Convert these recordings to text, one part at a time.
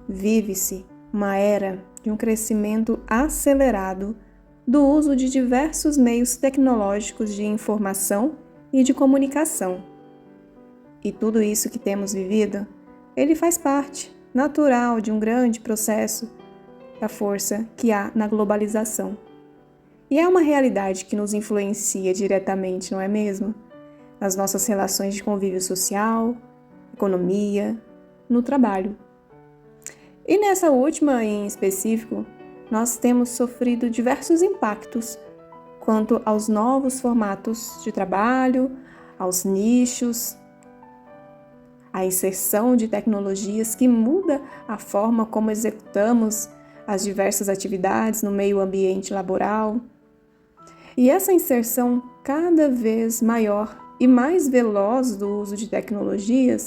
Vive-se uma era de um crescimento acelerado do uso de diversos meios tecnológicos de informação e de comunicação. E tudo isso que temos vivido, ele faz parte natural de um grande processo da força que há na globalização. E é uma realidade que nos influencia diretamente, não é mesmo? Nas nossas relações de convívio social, economia, no trabalho. E nessa última em específico, nós temos sofrido diversos impactos quanto aos novos formatos de trabalho, aos nichos, à inserção de tecnologias que muda a forma como executamos as diversas atividades no meio ambiente laboral. E essa inserção cada vez maior e mais veloz do uso de tecnologias,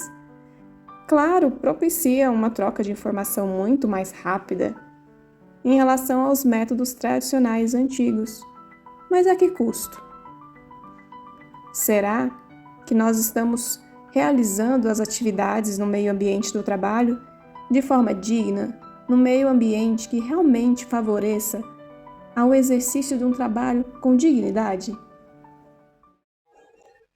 claro, propicia uma troca de informação muito mais rápida em relação aos métodos tradicionais antigos. Mas a que custo? Será que nós estamos realizando as atividades no meio ambiente do trabalho de forma digna, no meio ambiente que realmente favoreça ao exercício de um trabalho com dignidade?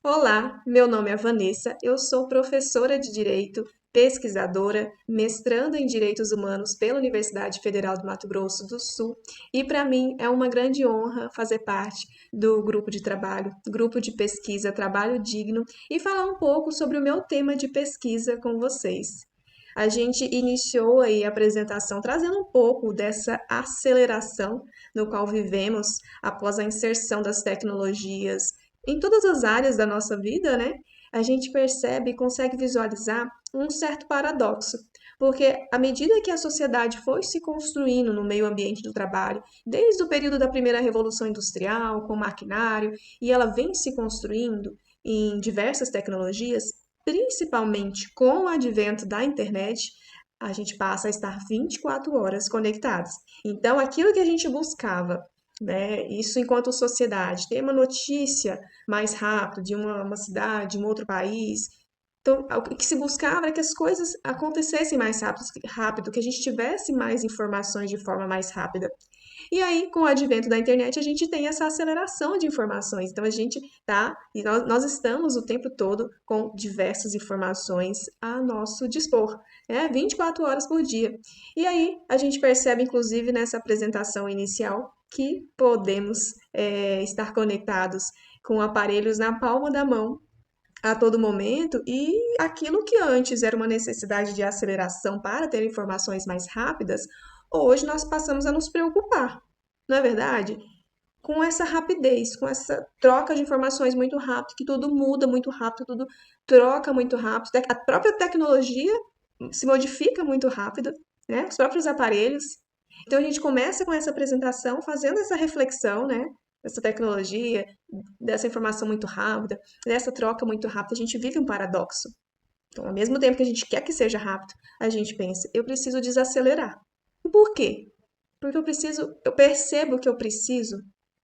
Olá, meu nome é Vanessa, eu sou professora de Direito, pesquisadora, mestranda em Direitos Humanos pela Universidade Federal do Mato Grosso do Sul e para mim é uma grande honra fazer parte do grupo de trabalho, grupo de pesquisa Trabalho Digno e falar um pouco sobre o meu tema de pesquisa com vocês. A gente iniciou aí a apresentação trazendo um pouco dessa aceleração no qual vivemos após a inserção das tecnologias em todas as áreas da nossa vida, né? A gente percebe e consegue visualizar um certo paradoxo. Porque à medida que a sociedade foi se construindo no meio ambiente do trabalho, desde o período da primeira revolução industrial, com maquinário, e ela vem se construindo em diversas tecnologias, principalmente com o advento da internet, a gente passa a estar 24 horas conectados. Então, aquilo que a gente buscava, né, isso enquanto sociedade, ter uma notícia mais rápido de uma cidade, de um outro país. Então, o que se buscava era que as coisas acontecessem mais rápido, que a gente tivesse mais informações de forma mais rápida. E aí, com o advento da internet, a gente tem essa aceleração de informações. Então, a gente e nós estamos o tempo todo com diversas informações a nosso dispor, né? 24 horas por dia. E aí, a gente percebe, inclusive, nessa apresentação inicial, que podemos estar conectados com aparelhos na palma da mão a todo momento e aquilo que antes era uma necessidade de aceleração para ter informações mais rápidas, hoje nós passamos a nos preocupar, não é verdade? Com essa rapidez, com essa troca de informações muito rápido, que tudo muda muito rápido, tudo troca muito rápido, a própria tecnologia se modifica muito rápido, né? Os próprios aparelhos. Então a gente começa com essa apresentação, fazendo essa reflexão, né? Dessa tecnologia, dessa informação muito rápida, dessa troca muito rápida, a gente vive um paradoxo. Então, ao mesmo tempo que a gente quer que seja rápido, a gente pensa, eu preciso desacelerar. E por quê? Porque eu percebo que eu preciso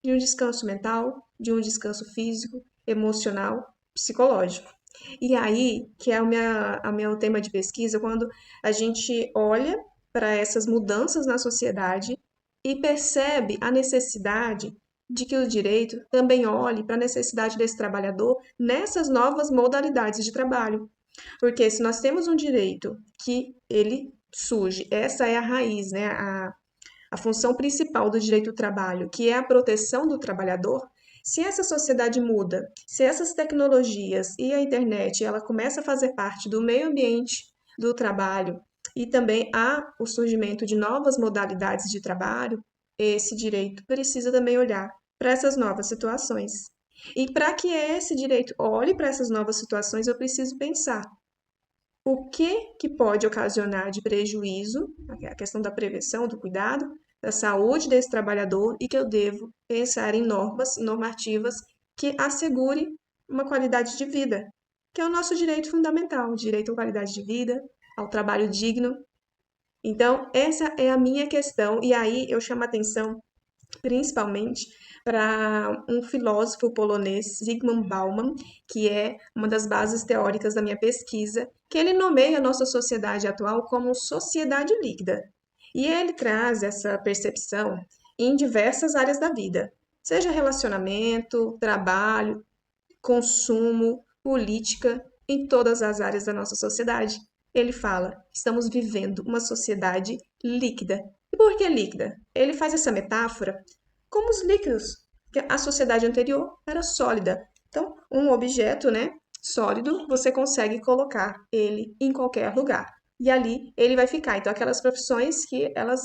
de um descanso mental, de um descanso físico, emocional, psicológico. E aí, que é o meu tema de pesquisa, quando a gente olha para essas mudanças na sociedade e percebe a necessidade de que o direito também olhe para a necessidade desse trabalhador nessas novas modalidades de trabalho. Porque se nós temos um direito que ele surge, essa é a raiz, né? A função principal do direito do trabalho, que é a proteção do trabalhador, se essa sociedade muda, se essas tecnologias e a internet ela começa a fazer parte do meio ambiente do trabalho e também há o surgimento de novas modalidades de trabalho, esse direito precisa também olhar para essas novas situações. E para que esse direito olhe para essas novas situações, eu preciso pensar o que pode ocasionar de prejuízo, a questão da prevenção, do cuidado, da saúde desse trabalhador e que eu devo pensar em normas, normativas que assegure uma qualidade de vida, que é o nosso direito fundamental, o direito à qualidade de vida, ao trabalho digno. Então, essa é a minha questão, e aí eu chamo a atenção principalmente para um filósofo polonês, Zygmunt Bauman, que é uma das bases teóricas da minha pesquisa, que ele nomeia a nossa sociedade atual como sociedade líquida. E ele traz essa percepção em diversas áreas da vida, seja relacionamento, trabalho, consumo, política, em todas as áreas da nossa sociedade. Ele fala: estamos vivendo uma sociedade líquida. E por que líquida? Ele faz essa metáfora como os líquidos, que a sociedade anterior era sólida. Então, um objeto, né, sólido, você consegue colocar ele em qualquer lugar. E ali ele vai ficar. Então, aquelas profissões que elas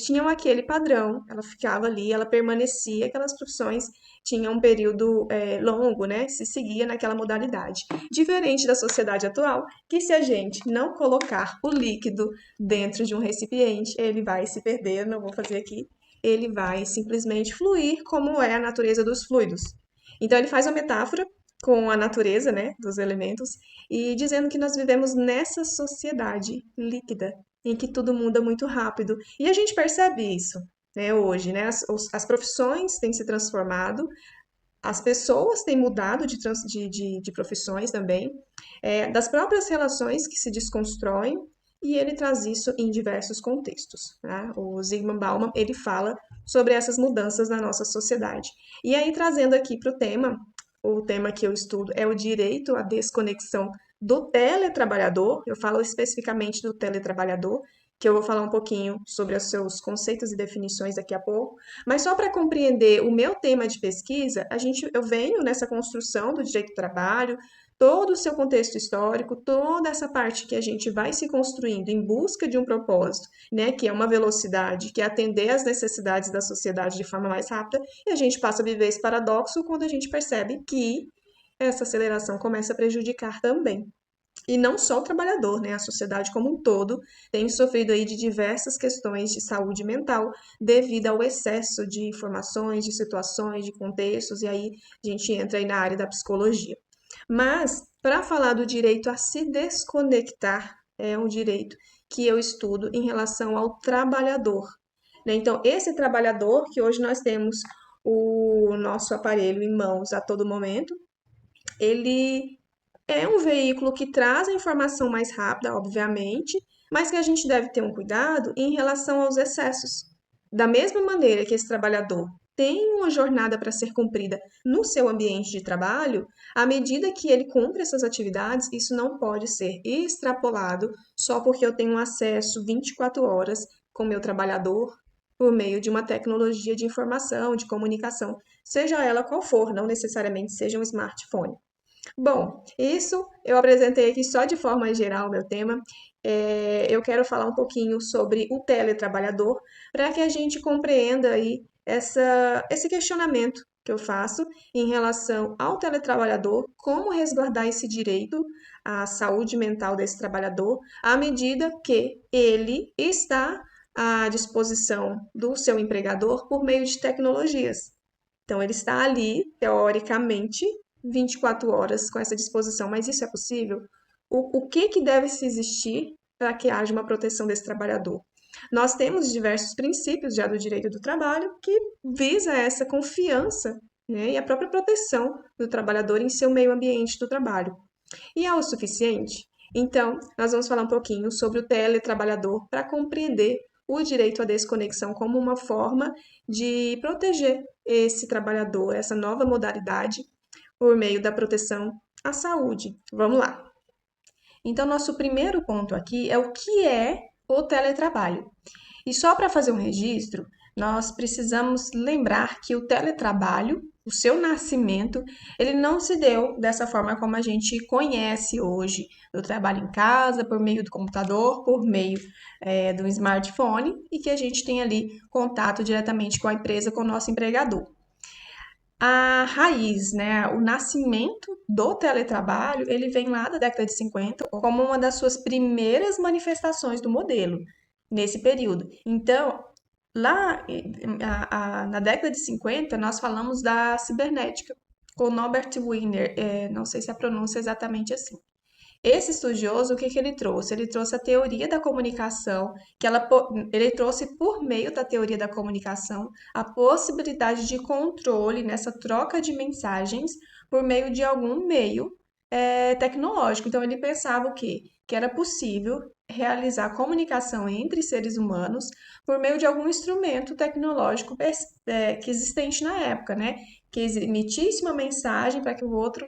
tinham aquele padrão, ela ficava ali, ela permanecia, aquelas profissões tinham um período longo, né? Se seguia naquela modalidade. Diferente da sociedade atual, que se a gente não colocar o líquido dentro de um recipiente, ele vai se perder, não vou fazer aqui, ele vai simplesmente fluir como é a natureza dos fluidos. Então ele faz uma metáfora com a natureza, né, dos elementos, e dizendo que nós vivemos nessa sociedade líquida, em que tudo muda muito rápido. E a gente percebe isso, né, hoje, né? As profissões têm se transformado, as pessoas têm mudado de profissões também, das próprias relações que se desconstroem, e ele traz isso em diversos contextos, né? O Zygmunt Bauman, ele fala sobre essas mudanças na nossa sociedade. E aí, trazendo aqui para o tema que eu estudo é o direito à desconexão do teletrabalhador, eu falo especificamente do teletrabalhador, que eu vou falar um pouquinho sobre os seus conceitos e definições daqui a pouco, mas só para compreender o meu tema de pesquisa, eu venho nessa construção do direito do trabalho, todo o seu contexto histórico, toda essa parte que a gente vai se construindo em busca de um propósito, né, que é uma velocidade, que é atender às necessidades da sociedade de forma mais rápida, e a gente passa a viver esse paradoxo quando a gente percebe que essa aceleração começa a prejudicar também. E não só o trabalhador, né? A sociedade como um todo tem sofrido aí de diversas questões de saúde mental devido ao excesso de informações, de situações, de contextos, e aí a gente entra aí na área da psicologia. Mas, para falar do direito a se desconectar, é um direito que eu estudo em relação ao trabalhador, né? Então, esse trabalhador que hoje nós temos o nosso aparelho em mãos a todo momento, ele é um veículo que traz a informação mais rápida, obviamente, mas que a gente deve ter um cuidado em relação aos excessos. Da mesma maneira que esse trabalhador tem uma jornada para ser cumprida no seu ambiente de trabalho, à medida que ele cumpre essas atividades, isso não pode ser extrapolado só porque eu tenho acesso 24 horas com o meu trabalhador por meio de uma tecnologia de informação, de comunicação, seja ela qual for, não necessariamente seja um smartphone. Bom, isso eu apresentei aqui só de forma geral o meu tema. Eu quero falar um pouquinho sobre o teletrabalhador para que a gente compreenda aí esse questionamento que eu faço em relação ao teletrabalhador, como resguardar esse direito à saúde mental desse trabalhador, à medida que ele está à disposição do seu empregador por meio de tecnologias. Então, ele está ali, teoricamente, 24 horas com essa disposição, mas isso é possível? O que deve se existir para que haja uma proteção desse trabalhador? Nós temos diversos princípios já do direito do trabalho que visa essa confiança, né, e a própria proteção do trabalhador em seu meio ambiente do trabalho. E é o suficiente? Então, nós vamos falar um pouquinho sobre o teletrabalhador para compreender o direito à desconexão como uma forma de proteger esse trabalhador, essa nova modalidade, por meio da proteção à saúde. Vamos lá. Então, nosso primeiro ponto aqui é o que é o teletrabalho. E só para fazer um registro, nós precisamos lembrar que o teletrabalho, o seu nascimento, ele não se deu dessa forma como a gente conhece hoje, do trabalho em casa, por meio do computador, por meio do smartphone, e que a gente tem ali contato diretamente com a empresa, com o nosso empregador. A raiz, né, o nascimento do teletrabalho, ele vem lá da década de 50 como uma das suas primeiras manifestações do modelo nesse período. Então, lá na década de 50, nós falamos da cibernética, com Norbert Wiener, não sei se a pronúncia é exatamente assim. Esse estudioso, o que que ele trouxe? Ele trouxe a teoria da comunicação, ele trouxe por meio da teoria da comunicação a possibilidade de controle nessa troca de mensagens por meio de algum meio tecnológico. Então, ele pensava o quê? Que era possível realizar comunicação entre seres humanos por meio de algum instrumento tecnológico que existente na época, né? Que emitisse uma mensagem para que o outro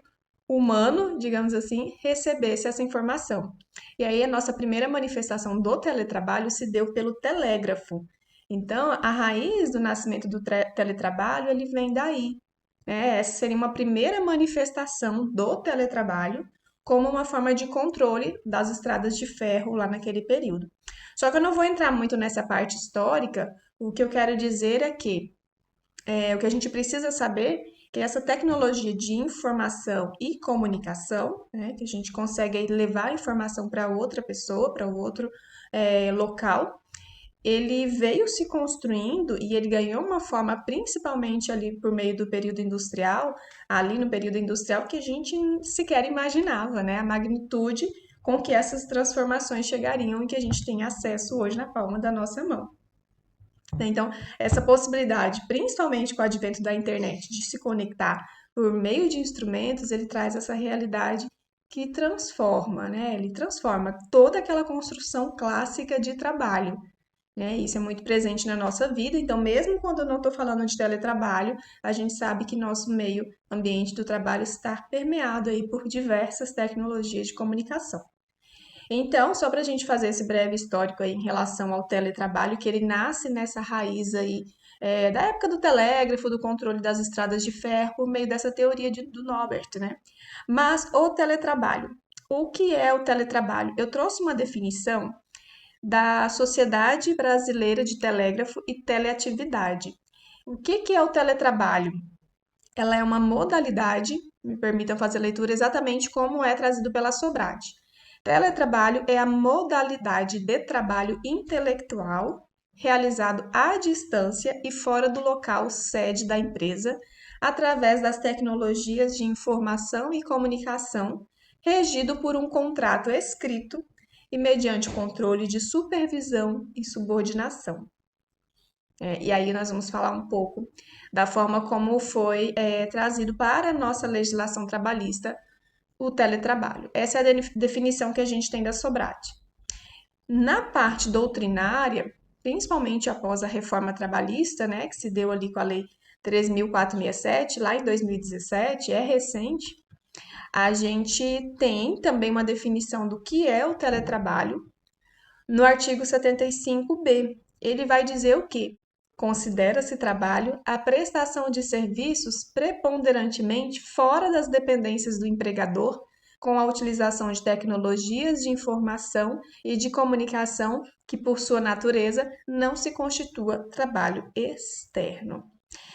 humano, digamos assim, recebesse essa informação. E aí a nossa primeira manifestação do teletrabalho se deu pelo telégrafo. Então, a raiz do nascimento do teletrabalho, ele vem daí, né? Essa seria uma primeira manifestação do teletrabalho como uma forma de controle das estradas de ferro lá naquele período. Só que eu não vou entrar muito nessa parte histórica, o que eu quero dizer é que o que a gente precisa saber é que essa tecnologia de informação e comunicação, né, que a gente consegue aí levar a informação para outra pessoa, para outro local, ele veio se construindo e ele ganhou uma forma principalmente ali por meio do período industrial, ali no período industrial que a gente sequer imaginava, né, a magnitude com que essas transformações chegariam e que a gente tem acesso hoje na palma da nossa mão. Então, essa possibilidade, principalmente com o advento da internet, de se conectar por meio de instrumentos, ele traz essa realidade que transforma, né? Ele transforma toda aquela construção clássica de trabalho, né? Isso é muito presente na nossa vida. Então, mesmo quando eu não estou falando de teletrabalho, a gente sabe que nosso meio ambiente do trabalho está permeado aí por diversas tecnologias de comunicação. Então, só para a gente fazer esse breve histórico aí em relação ao teletrabalho, que ele nasce nessa raiz aí da época do telégrafo, do controle das estradas de ferro, por meio dessa teoria do Norbert, né? Mas o teletrabalho. O que é o teletrabalho? Eu trouxe uma definição da Sociedade Brasileira de Telégrafo e Teleatividade. O que é o teletrabalho? Ela é uma modalidade, me permitam fazer a leitura exatamente como é trazido pela Sobrade. Teletrabalho é a modalidade de trabalho intelectual realizado à distância e fora do local sede da empresa, através das tecnologias de informação e comunicação, regido por um contrato escrito e mediante controle de supervisão e subordinação. E aí nós vamos falar um pouco da forma como foi trazido para a nossa legislação trabalhista o teletrabalho. Essa é a definição que a gente tem da Sobrate. Na parte doutrinária, principalmente após a reforma trabalhista, né, que se deu ali com a Lei 3.467, lá em 2017, é recente, a gente tem também uma definição do que é o teletrabalho no artigo 75b. Ele vai dizer o quê? Considera-se trabalho a prestação de serviços preponderantemente fora das dependências do empregador, com a utilização de tecnologias de informação e de comunicação que, por sua natureza, não se constitua trabalho externo.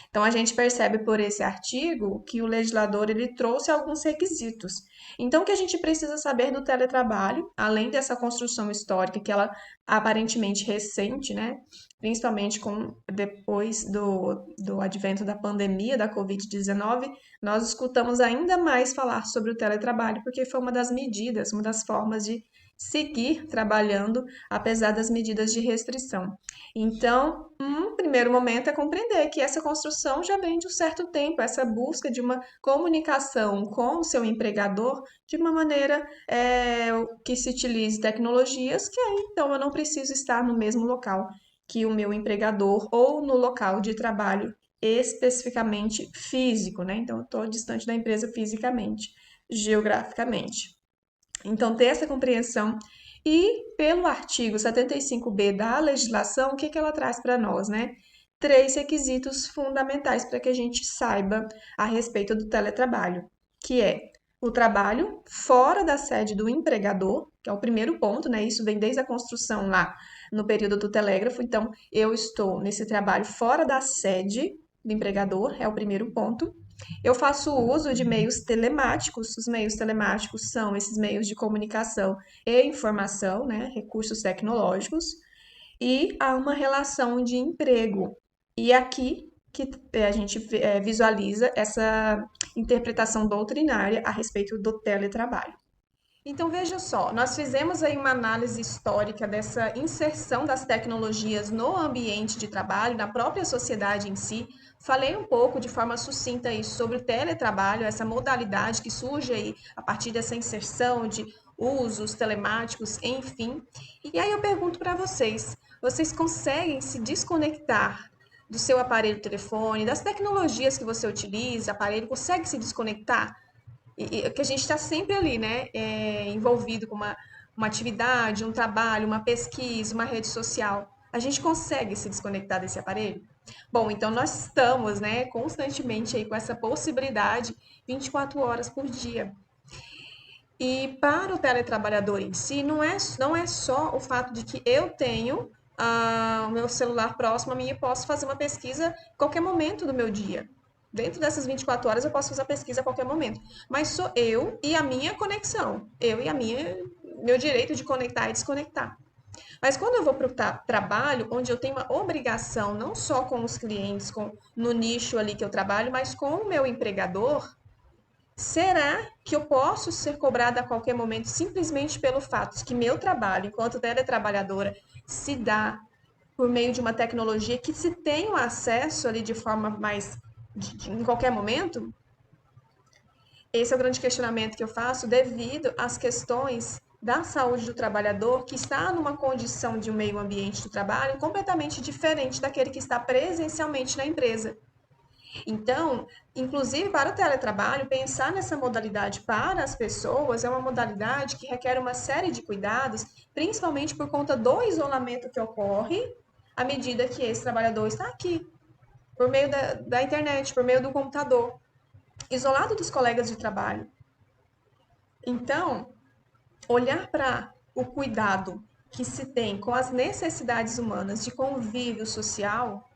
Então, a gente percebe por esse artigo que o legislador ele trouxe alguns requisitos. Então, o que a gente precisa saber do teletrabalho, além dessa construção histórica, que ela aparentemente recente, né? Principalmente depois do advento da pandemia da Covid-19, nós escutamos ainda mais falar sobre o teletrabalho, porque foi uma das medidas, uma das formas de seguir trabalhando, apesar das medidas de restrição. Então, um primeiro momento é compreender que essa construção já vem de um certo tempo, essa busca de uma comunicação com o seu empregador de uma maneira que se utilize tecnologias, que aí então eu não preciso estar no mesmo local que o meu empregador ou no local de trabalho especificamente físico, né? Então, eu estou distante da empresa fisicamente, geograficamente. Então, ter essa compreensão. E pelo artigo 75b da legislação, o que que ela traz para nós, né? Três requisitos fundamentais para que a gente saiba a respeito do teletrabalho, que é o trabalho fora da sede do empregador, que é o primeiro ponto, né? Isso vem desde a construção lá no período do telégrafo. Então, eu estou nesse trabalho fora da sede do empregador, é o primeiro ponto. Eu faço uso de meios telemáticos. Os meios telemáticos são esses meios de comunicação e informação, né? Recursos tecnológicos. E há uma relação de emprego. E aqui que a gente visualiza essa interpretação doutrinária a respeito do teletrabalho. Então, veja só, nós fizemos aí uma análise histórica dessa inserção das tecnologias no ambiente de trabalho, na própria sociedade em si. Falei um pouco de forma sucinta aí sobre o teletrabalho, essa modalidade que surge aí a partir dessa inserção de usos telemáticos, enfim. E aí eu pergunto para vocês, vocês conseguem se desconectar do seu aparelho telefone, das tecnologias que você utiliza, aparelho, consegue se desconectar? Que a gente está sempre ali, né, envolvido com uma atividade, um trabalho, uma pesquisa, uma rede social. A gente consegue se desconectar desse aparelho? Bom, então nós estamos, né, constantemente aí com essa possibilidade 24 horas por dia. E para o teletrabalhador em si, não é só o fato de que eu tenho o meu celular próximo a mim e posso fazer uma pesquisa em qualquer momento do meu dia. Dentro dessas 24 horas eu posso fazer a pesquisa a qualquer momento. Mas sou eu e a minha conexão. Eu e meu direito de conectar e desconectar. Mas quando eu vou para o trabalho, onde eu tenho uma obrigação, não só com os clientes, no nicho ali que eu trabalho, mas com o meu empregador, será que eu posso ser cobrada a qualquer momento simplesmente pelo fato de que meu trabalho, enquanto teletrabalhadora, se dá por meio de uma tecnologia que se tem o acesso ali de forma mais em qualquer momento? Esse é o grande questionamento que eu faço devido às questões da saúde do trabalhador que está numa condição de um meio ambiente do trabalho completamente diferente daquele que está presencialmente na empresa. Então, inclusive para o teletrabalho, pensar nessa modalidade para as pessoas é uma modalidade que requer uma série de cuidados, principalmente por conta do isolamento que ocorre à medida que esse trabalhador está aqui, por meio da internet, por meio do computador, isolado dos colegas de trabalho. Então, olhar para o cuidado que se tem com as necessidades humanas de convívio social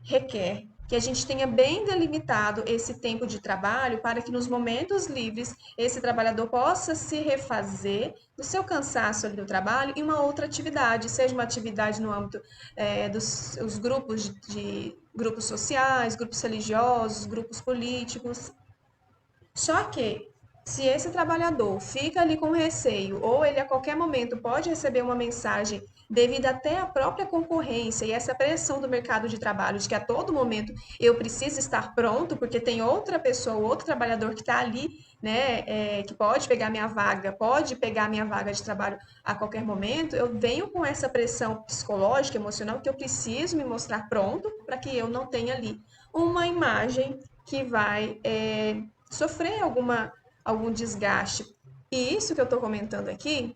requer que a gente tenha bem delimitado esse tempo de trabalho para que nos momentos livres esse trabalhador possa se refazer do seu cansaço ali do trabalho em uma outra atividade, seja uma atividade no âmbito dos os grupos de grupos sociais, grupos religiosos, grupos políticos. Só que, se esse trabalhador fica ali com receio, ou ele a qualquer momento pode receber uma mensagem devido até à própria concorrência e essa pressão do mercado de trabalho, de que a todo momento eu preciso estar pronto, porque tem outra pessoa, outro trabalhador que está ali, né, que pode pegar minha vaga de trabalho a qualquer momento, eu venho com essa pressão psicológica, emocional, que eu preciso me mostrar pronto para que eu não tenha ali uma imagem que vai sofrer algum desgaste. E isso que eu estou comentando aqui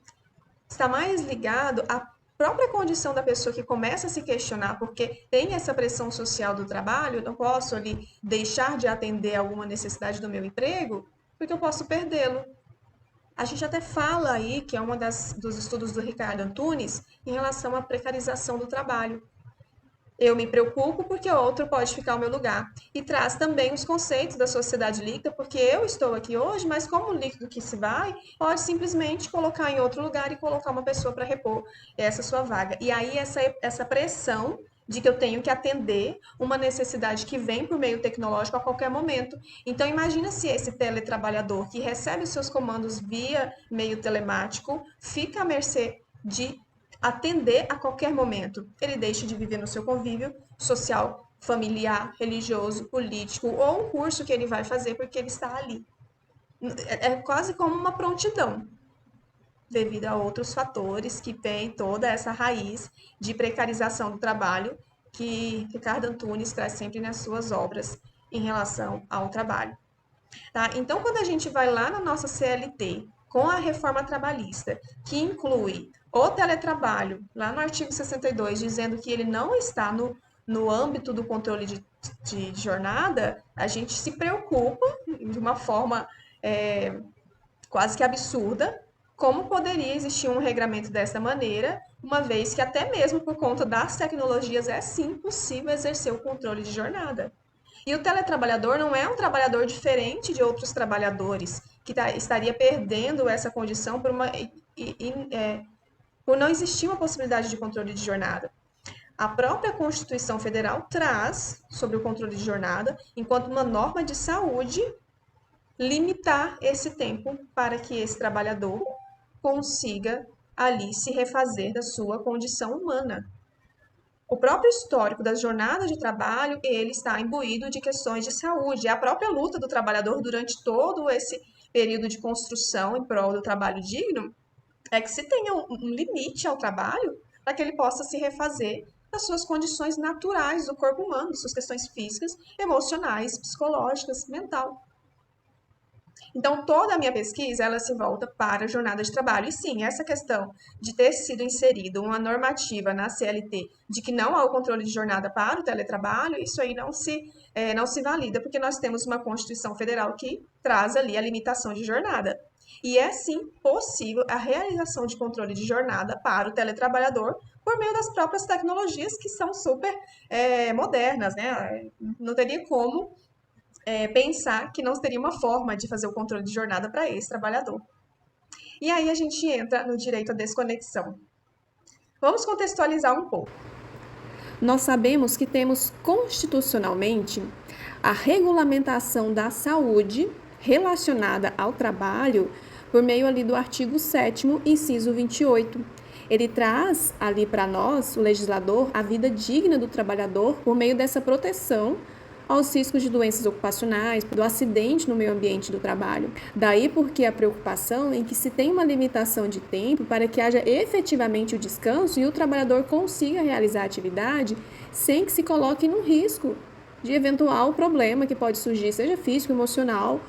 está mais ligado à própria condição da pessoa que começa a se questionar, porque tem essa pressão social do trabalho, eu não posso ali deixar de atender alguma necessidade do meu emprego, porque eu posso perdê-lo. A gente até fala aí que é uma dos estudos do Ricardo Antunes em relação à precarização do trabalho. Eu me preocupo porque outro pode ficar ao meu lugar. E traz também os conceitos da sociedade líquida, porque eu estou aqui hoje, mas como o líquido que se vai, pode simplesmente colocar em outro lugar e colocar uma pessoa para repor essa sua vaga. E aí essa pressão de que eu tenho que atender uma necessidade que vem por meio tecnológico a qualquer momento. Então imagina se esse teletrabalhador que recebe os seus comandos via meio telemático fica à mercê de atender a qualquer momento. Ele deixa de viver no seu convívio social, familiar, religioso, político ou um curso que ele vai fazer porque ele está ali. É quase como uma prontidão, devido a outros fatores que tem toda essa raiz de precarização do trabalho que Ricardo Antunes traz sempre nas suas obras em relação ao trabalho. Tá? Então, quando a gente vai lá na nossa CLT com a reforma trabalhista, que inclui o teletrabalho, lá no artigo 62, dizendo que ele não está no âmbito do controle de jornada, a gente se preocupa de uma forma quase que absurda como poderia existir um regramento dessa maneira, uma vez que até mesmo por conta das tecnologias é sim possível exercer o controle de jornada. E o teletrabalhador não é um trabalhador diferente de outros trabalhadores, que estaria perdendo essa condição por não existir uma possibilidade de controle de jornada. A própria Constituição Federal traz, sobre o controle de jornada, enquanto uma norma de saúde, limitar esse tempo para que esse trabalhador consiga ali se refazer da sua condição humana. O próprio histórico das jornadas de trabalho, ele está imbuído de questões de saúde. A própria luta do trabalhador durante todo esse período de construção em prol do trabalho digno é que se tenha um limite ao trabalho para que ele possa se refazer das suas condições naturais do corpo humano, suas questões físicas, emocionais, psicológicas, mental. Então, toda a minha pesquisa, ela se volta para a jornada de trabalho. E sim, essa questão de ter sido inserido uma normativa na CLT de que não há o controle de jornada para o teletrabalho, isso aí não se valida, porque nós temos uma Constituição Federal que traz ali a limitação de jornada. E é sim possível a realização de controle de jornada para o teletrabalhador por meio das próprias tecnologias que são super modernas, né? Não teria como pensar que não teria uma forma de fazer o controle de jornada para esse trabalhador. E aí a gente entra no direito à desconexão. Vamos contextualizar um pouco. Nós sabemos que temos constitucionalmente a regulamentação da saúde relacionada ao trabalho por meio ali do artigo 7º, inciso 28. Ele traz ali para nós, o legislador, a vida digna do trabalhador por meio dessa proteção aos riscos de doenças ocupacionais, do acidente no meio ambiente do trabalho. Daí porque a preocupação em que se tem uma limitação de tempo para que haja efetivamente o descanso e o trabalhador consiga realizar a atividade sem que se coloque no risco de eventual problema que pode surgir, seja físico, emocional.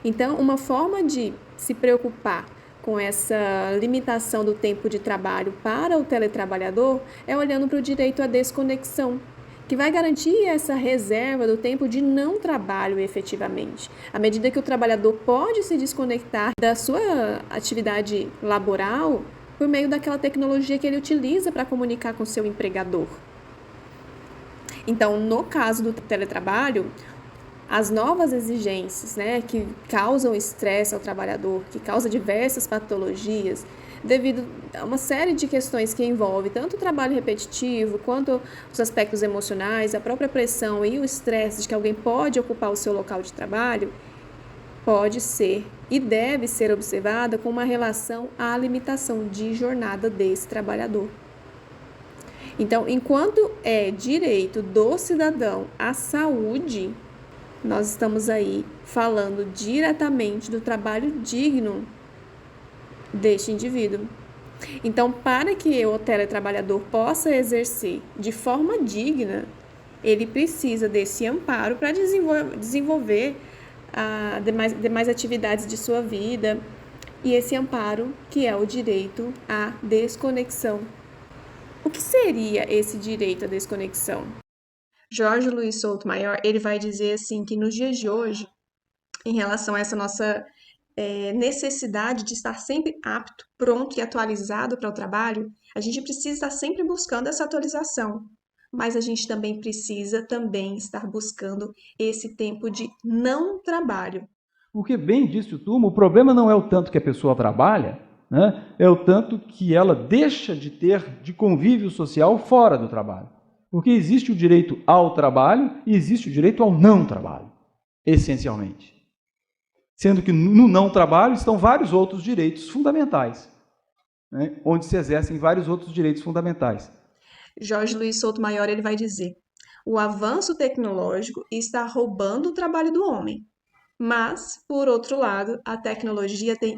Então, uma forma de se preocupar com essa limitação do tempo de trabalho para o teletrabalhador é olhando para o direito à desconexão, que vai garantir essa reserva do tempo de não trabalho efetivamente. À medida que o trabalhador pode se desconectar da sua atividade laboral por meio daquela tecnologia que ele utiliza para comunicar com seu empregador. Então, no caso do teletrabalho, as novas exigências, que causam estresse ao trabalhador, que causam diversas patologias, devido a uma série de questões que envolvem tanto o trabalho repetitivo, quanto os aspectos emocionais, a própria pressão e o estresse de que alguém pode ocupar o seu local de trabalho, pode ser e deve ser observada com uma relação à limitação de jornada desse trabalhador. Então, enquanto é direito do cidadão à saúde, nós estamos aí falando diretamente do trabalho digno deste indivíduo. Então, para que o teletrabalhador possa exercer de forma digna, ele precisa desse amparo para desenvolver demais atividades de sua vida, e esse amparo que é o direito à desconexão. O que seria esse direito à desconexão? Jorge Luiz Souto Maior, ele vai dizer assim que nos dias de hoje, em relação a essa nossa necessidade de estar sempre apto, pronto e atualizado para o trabalho, a gente precisa estar sempre buscando essa atualização, mas a gente também precisa estar buscando esse tempo de não trabalho. Porque, bem disse o Turma, o problema não é o tanto que a pessoa trabalha, né? É o tanto que ela deixa de ter de convívio social fora do trabalho. Porque existe o direito ao trabalho e existe o direito ao não trabalho, essencialmente. Sendo que no não trabalho estão vários outros direitos fundamentais, né? Onde se exercem vários outros direitos fundamentais. Jorge Luiz Souto Maior, ele vai dizer: o avanço tecnológico está roubando o trabalho do homem. Mas, por outro lado, a tecnologia tem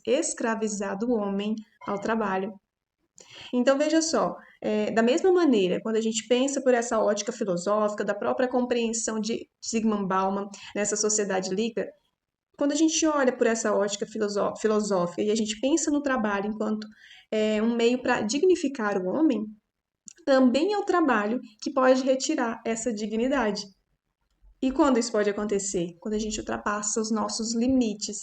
escravizado o homem ao trabalho. Então, veja só, da mesma maneira, quando a gente pensa por essa ótica filosófica, da própria compreensão de Zygmunt Bauman nessa sociedade líquida, quando a gente olha por essa ótica filosófica e a gente pensa no trabalho enquanto um meio para dignificar o homem, também é o trabalho que pode retirar essa dignidade. E quando isso pode acontecer? Quando a gente ultrapassa os nossos limites.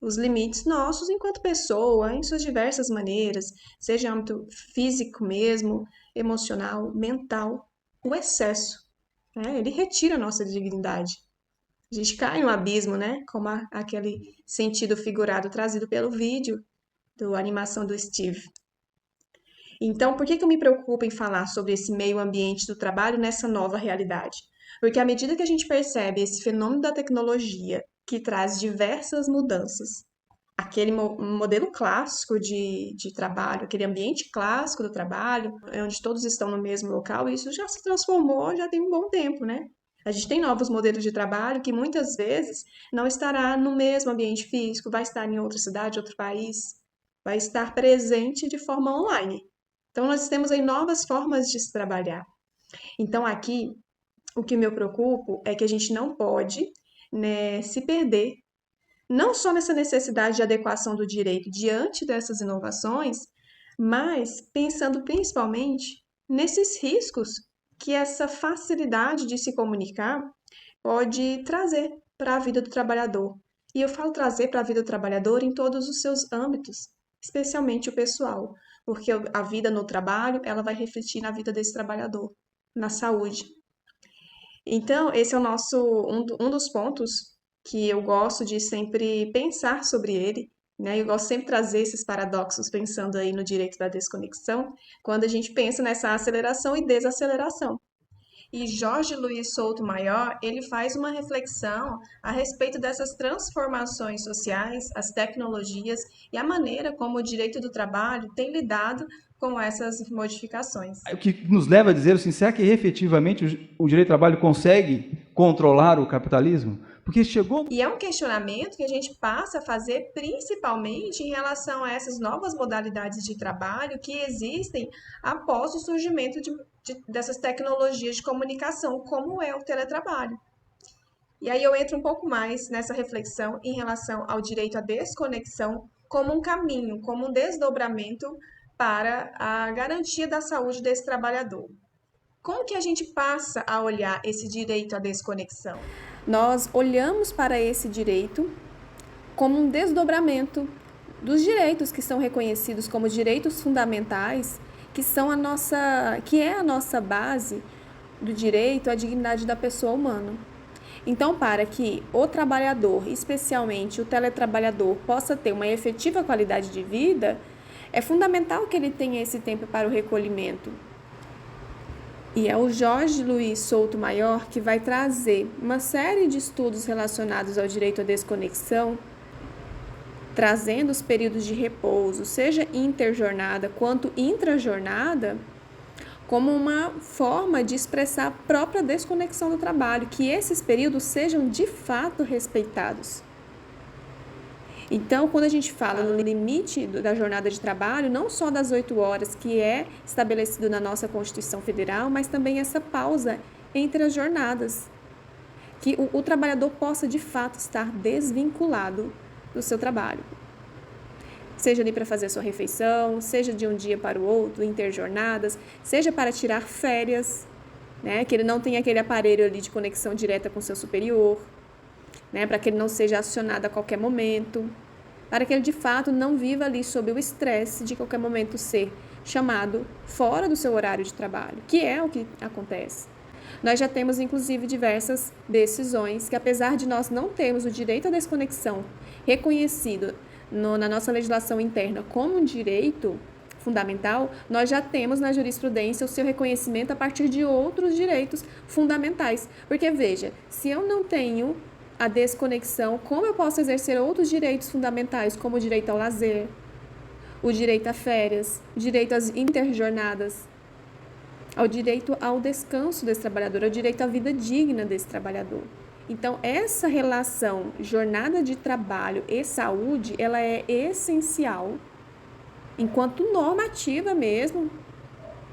Os limites nossos enquanto pessoa, em suas diversas maneiras, seja âmbito físico mesmo, emocional, mental, o excesso, né? Ele retira a nossa dignidade. A gente cai no abismo, né? Como aquele sentido figurado trazido pelo vídeo da animação do Steve. Então, por que eu me preocupo em falar sobre esse meio ambiente do trabalho nessa nova realidade? Porque à medida que a gente percebe esse fenômeno da tecnologia, que traz diversas mudanças, aquele modelo clássico de trabalho, aquele ambiente clássico do trabalho, onde todos estão no mesmo local, isso já se transformou, já tem um bom tempo, né? A gente tem novos modelos de trabalho que muitas vezes não estará no mesmo ambiente físico, vai estar em outra cidade, outro país, vai estar presente de forma online. Então, nós temos aí novas formas de se trabalhar. Então, aqui, o que me preocupa é que a gente não pode, né, se perder não só nessa necessidade de adequação do direito diante dessas inovações, mas pensando principalmente nesses riscos que essa facilidade de se comunicar pode trazer para a vida do trabalhador. E eu falo trazer para a vida do trabalhador em todos os seus âmbitos, especialmente o pessoal, porque a vida no trabalho, ela vai refletir na vida desse trabalhador, na saúde. Então, esse é o nosso um dos pontos que eu gosto de sempre pensar sobre ele, né? Eu gosto sempre de trazer esses paradoxos pensando aí no direito da desconexão, quando a gente pensa nessa aceleração e desaceleração. E Jorge Luiz Souto Maior, ele faz uma reflexão a respeito dessas transformações sociais, as tecnologias e a maneira como o direito do trabalho tem lidado com essas modificações. O que nos leva a dizer assim, será que efetivamente o direito do trabalho consegue controlar o capitalismo? Porque chegou... E é um questionamento que a gente passa a fazer principalmente em relação a essas novas modalidades de trabalho que existem após o surgimento dessas tecnologias de comunicação, como é o teletrabalho. E aí eu entro um pouco mais nessa reflexão em relação ao direito à desconexão como um caminho, como um desdobramento para a garantia da saúde desse trabalhador. Como que a gente passa a olhar esse direito à desconexão? Nós olhamos para esse direito como um desdobramento dos direitos que são reconhecidos como direitos fundamentais, que é a nossa base do direito à dignidade da pessoa humana. Então, para que o trabalhador, especialmente o teletrabalhador, possa ter uma efetiva qualidade de vida, é fundamental que ele tenha esse tempo para o recolhimento. E é o Jorge Luiz Souto Maior que vai trazer uma série de estudos relacionados ao direito à desconexão, trazendo os períodos de repouso, seja interjornada quanto intrajornada, como uma forma de expressar a própria desconexão do trabalho, que esses períodos sejam de fato respeitados. Então, quando a gente fala no limite da jornada de trabalho, não só das 8 horas que é estabelecido na nossa Constituição Federal, mas também essa pausa entre as jornadas, que o trabalhador possa de fato estar desvinculado do seu trabalho. Seja ali para fazer a sua refeição, seja de um dia para o outro, interjornadas, seja para tirar férias, né? Que ele não tenha aquele aparelho ali de conexão direta com o seu superior, né? Para que ele não seja acionado a qualquer momento, para que ele de fato não viva ali sob o estresse de qualquer momento ser chamado fora do seu horário de trabalho, que é o que acontece. Nós já temos, inclusive, diversas decisões que, apesar de nós não termos o direito à desconexão reconhecido na nossa legislação interna como um direito fundamental, nós já temos na jurisprudência o seu reconhecimento a partir de outros direitos fundamentais. Porque, veja, se eu não tenho a desconexão, como eu posso exercer outros direitos fundamentais, como o direito ao lazer, o direito a férias, o direito às interjornadas, ao direito ao descanso desse trabalhador, ao direito à vida digna desse trabalhador. Então, essa relação jornada de trabalho e saúde, ela é essencial, enquanto normativa mesmo,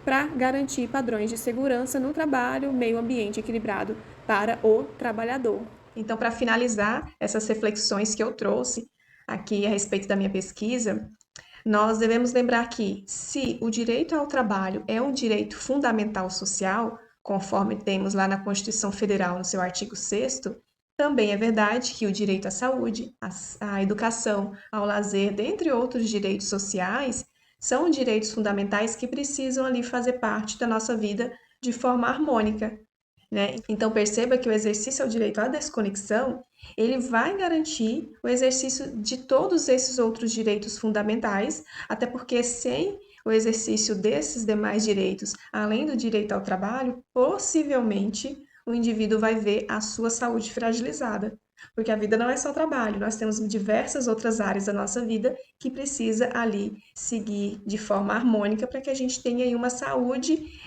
para garantir padrões de segurança no trabalho, meio ambiente equilibrado para o trabalhador. Então, para finalizar essas reflexões que eu trouxe aqui a respeito da minha pesquisa, nós devemos lembrar que, se o direito ao trabalho é um direito fundamental social, conforme temos lá na Constituição Federal, no seu artigo 6º, também é verdade que o direito à saúde, à educação, ao lazer, dentre outros direitos sociais, são direitos fundamentais que precisam ali fazer parte da nossa vida de forma harmônica, né? Então, perceba que o exercício ao direito à desconexão, ele vai garantir o exercício de todos esses outros direitos fundamentais, até porque sem o exercício desses demais direitos, além do direito ao trabalho, possivelmente o indivíduo vai ver a sua saúde fragilizada. porque a vida não é só trabalho, nós temos diversas outras áreas da nossa vida que precisa ali seguir de forma harmônica para que a gente tenha aí uma saúde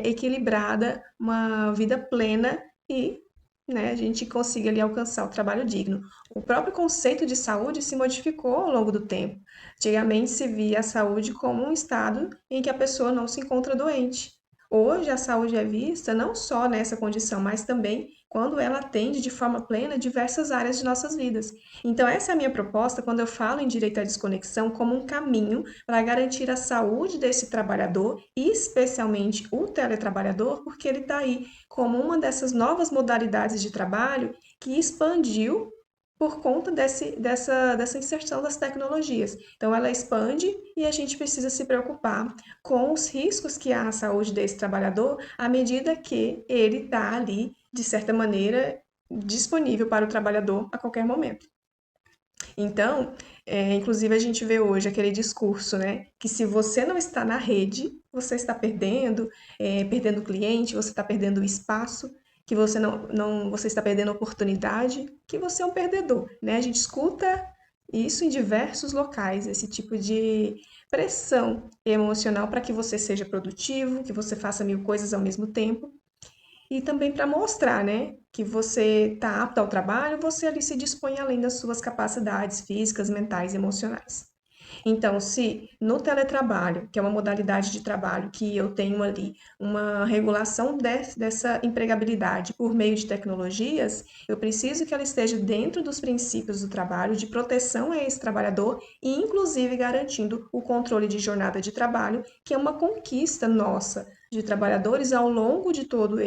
equilibrada, uma vida plena e né, a gente consiga ali alcançar o trabalho digno. O próprio conceito de saúde se modificou ao longo do tempo. Antigamente se via a saúde como um estado em que a pessoa não se encontra doente. Hoje a saúde é vista não só nessa condição, mas também quando ela atende de forma plena diversas áreas de nossas vidas. Então, essa é a minha proposta quando eu falo em direito à desconexão como um caminho para garantir a saúde desse trabalhador, e especialmente o teletrabalhador, porque ele está aí como uma dessas novas modalidades de trabalho que expandiu por conta dessa inserção das tecnologias. Então, ela expande e a gente precisa se preocupar com os riscos que há à saúde desse trabalhador à medida que ele está ali, de certa maneira, disponível para o trabalhador a qualquer momento. Então, inclusive a gente vê hoje aquele discurso, né, que se você não está na rede, você está perdendo, perdendo cliente, você está perdendo espaço, que você você está perdendo oportunidade, que você é um perdedor, né? A gente escuta isso em diversos locais, esse tipo de pressão emocional para que você seja produtivo, que você faça mil coisas ao mesmo tempo. E também para mostrar, né, que você está apto ao trabalho, você ali se dispõe além das suas capacidades físicas, mentais e emocionais. Então, se no teletrabalho, que é uma modalidade de trabalho que eu tenho ali uma regulação dessa empregabilidade por meio de tecnologias, eu preciso que ela esteja dentro dos princípios do trabalho, de proteção a esse trabalhador e, inclusive, garantindo o controle de jornada de trabalho, que é uma conquista nossa de trabalhadores ao longo de todo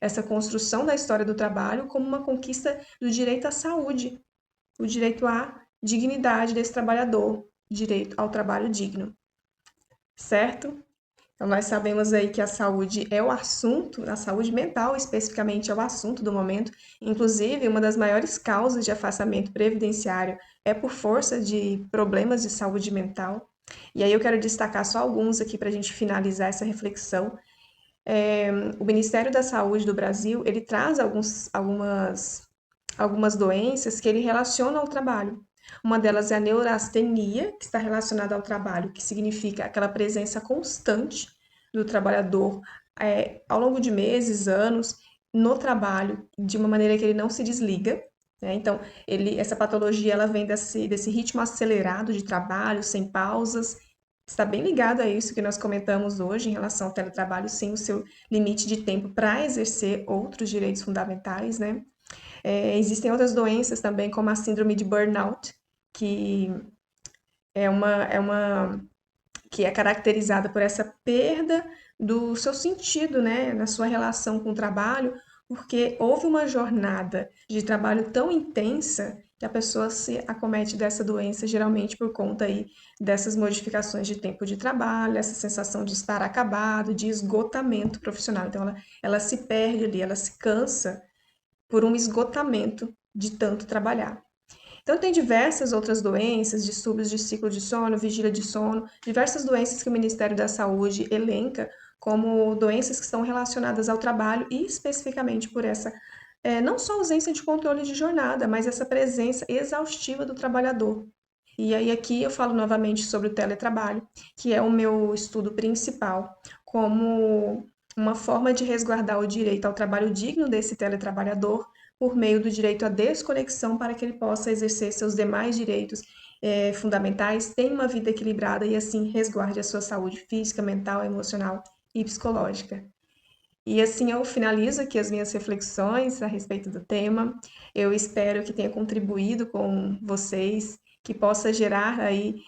essa construção da história do trabalho, como uma conquista do direito à saúde, o direito à dignidade desse trabalhador, direito ao trabalho digno, certo? Então, nós sabemos aí que a saúde é o assunto, a saúde mental especificamente é o assunto do momento. Inclusive, uma das maiores causas de afastamento previdenciário é por força de problemas de saúde mental. E aí eu quero destacar só alguns aqui para a gente finalizar essa reflexão. O Ministério da Saúde do Brasil, ele traz algumas doenças que ele relaciona ao trabalho. Uma delas é a neurastenia, que está relacionada ao trabalho, que significa aquela presença constante do trabalhador ao longo de meses, anos, no trabalho, de uma maneira que ele não se desliga. Né? Então, essa patologia ela vem desse ritmo acelerado de trabalho, sem pausas. Está bem ligado a isso que nós comentamos hoje em relação ao teletrabalho, sem o seu limite de tempo para exercer outros direitos fundamentais, né? Existem outras doenças também, como a síndrome de burnout, que que é caracterizada por essa perda do seu sentido, né, na sua relação com o trabalho, porque houve uma jornada de trabalho tão intensa que a pessoa se acomete dessa doença, geralmente por conta aí dessas modificações de tempo de trabalho, essa sensação de estar acabado, de esgotamento profissional. Então, ela se perde ali, ela se cansa por um esgotamento de tanto trabalhar. Então, tem diversas outras doenças, distúrbios de ciclo de sono, vigília de sono, diversas doenças que o Ministério da Saúde elenca como doenças que estão relacionadas ao trabalho e especificamente por essa, não só ausência de controle de jornada, mas essa presença exaustiva do trabalhador. E aí aqui eu falo novamente sobre o teletrabalho, que é o meu estudo principal, como uma forma de resguardar o direito ao trabalho digno desse teletrabalhador por meio do direito à desconexão para que ele possa exercer seus demais direitos fundamentais, tenha uma vida equilibrada e assim resguarde a sua saúde física, mental, emocional e psicológica. E assim eu finalizo aqui as minhas reflexões a respeito do tema. Eu espero que tenha contribuído com vocês, que possa gerar aí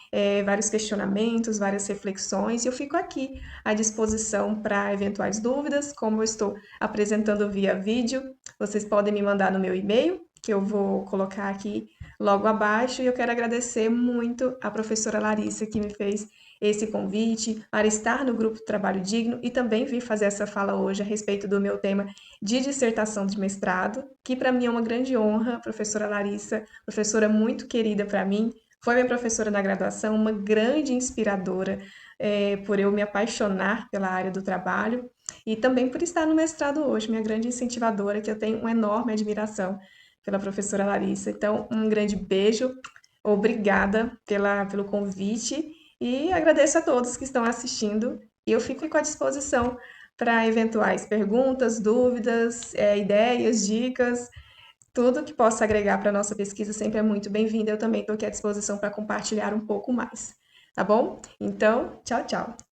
vários questionamentos, várias reflexões. E eu fico aqui à disposição para eventuais dúvidas, como eu estou apresentando via vídeo. Vocês podem me mandar no meu e-mail, que eu vou colocar aqui logo abaixo. E eu quero agradecer muito à professora Larissa, que me fez esse convite para estar no grupo Trabalho Digno e também vir fazer essa fala hoje a respeito do meu tema de dissertação de mestrado, que para mim é uma grande honra, professora Larissa, professora muito querida para mim, foi minha professora na graduação, uma grande inspiradora por eu me apaixonar pela área do trabalho e também por estar no mestrado hoje, minha grande incentivadora, que eu tenho uma enorme admiração pela professora Larissa. Então, um grande beijo, obrigada pelo convite e agradeço a todos que estão assistindo. E eu fico à disposição para eventuais perguntas, dúvidas, ideias, dicas. Tudo que possa agregar para a nossa pesquisa sempre é muito bem-vindo. Eu também estou aqui à disposição para compartilhar um pouco mais. Tá bom? Então, tchau, tchau.